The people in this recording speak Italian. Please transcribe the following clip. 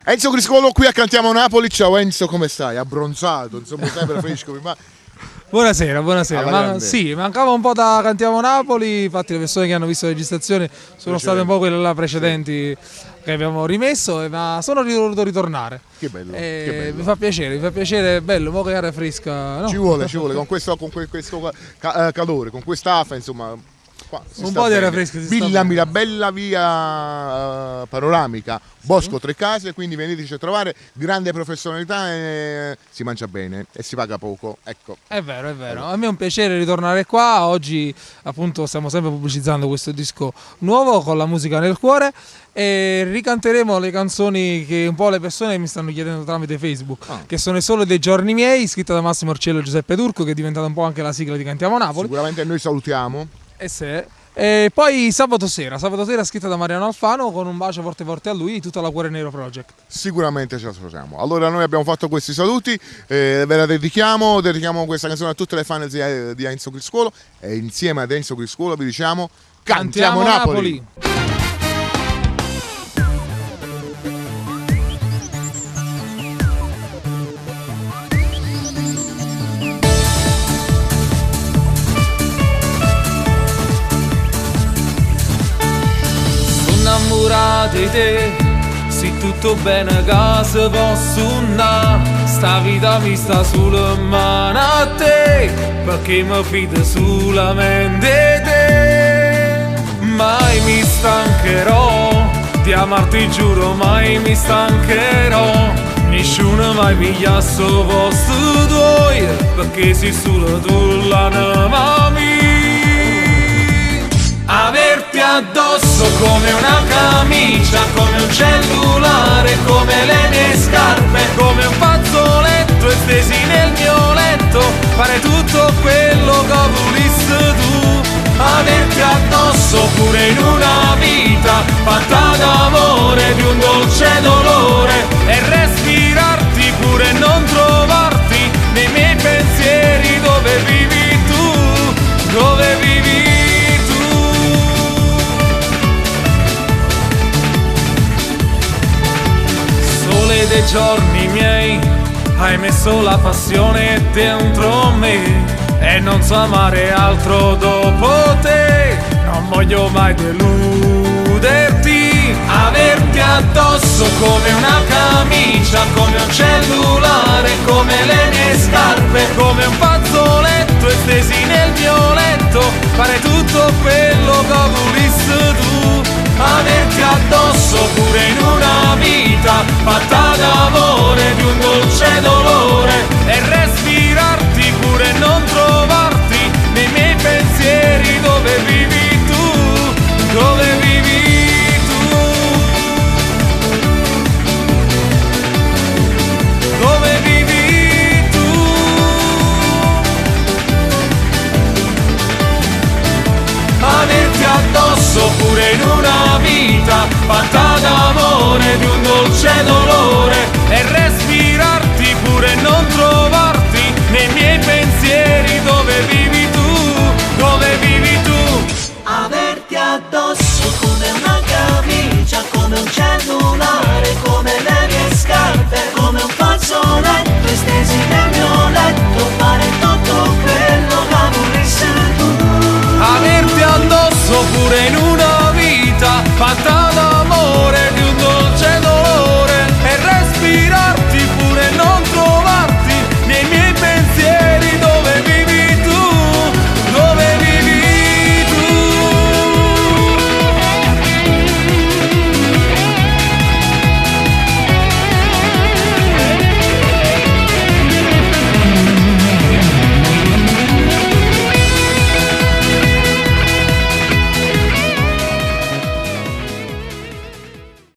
Enzo Criscolo qui a Cantiamo Napoli. Ciao Enzo, come stai? Abbronzato, insomma, sempre fresco. Buonasera. Sì, mancava un po' da Cantiamo Napoli, infatti le persone che hanno visto la registrazione sono state un po' quelle là precedenti che abbiamo rimesso, ma sono voluto ritornare. Che bello, che bello. Mi fa piacere, è bello, mo che aria fresca. No? Ci vuole, con questo calore, con quest'afa, insomma. Un po' di aria fresca. Villa Mirabella, via panoramica, Bosco Tre Case, quindi veniteci a trovare, grande professionalità e si mangia bene e si paga poco, ecco. È vero, a me è un piacere ritornare qua, oggi appunto stiamo sempre pubblicizzando questo disco nuovo con la musica nel cuore e ricanteremo le canzoni che un po' le persone mi stanno chiedendo tramite Facebook, che sono Solo dei giorni miei, scritta da Massimo Orcello e Giuseppe Turco, che è diventata un po' anche la sigla di Cantiamo Napoli. Sicuramente noi salutiamo. E poi sabato sera scritta da Mariano Alfano con un bacio forte forte a lui, tutta la Cuore Nero Project. Sicuramente ce la facciamo. Allora noi abbiamo fatto questi saluti, ve la dedichiamo questa canzone a tutte le fan di Enzo Criscolo e insieme ad Enzo Criscolo vi diciamo Cantiamo Napoli. Innamorata di te, se tutto bene che se posso andare, sta vita mi sta sulle mani a te, perché mi fido solamente di te. Mai mi stancherò di amarti, giuro, mai mi stancherò. Nessuno mai piglia sto posto tuo, perché sei solo tu l'anima mia. Averti addosso come una camicia, come un cellulare, come le mie scarpe, come un fazzoletto stesi nel mio letto, fare tutto quello che volissi tu. Averti addosso pure in una vita fatta d'amore, di un dolce dolore, e respirarti pure e non trovarti nei miei pensieri dove vivi tu, dove vivi. Dei giorni miei hai messo la passione dentro me e non so amare altro dopo te, non voglio mai deluderti. Averti addosso come una camicia, come un cellulare, come le mie scarpe, come un fazzoletto stesi nel mio letto, fare tutto quello che volissi tu. Averti addosso pure in una vita fatta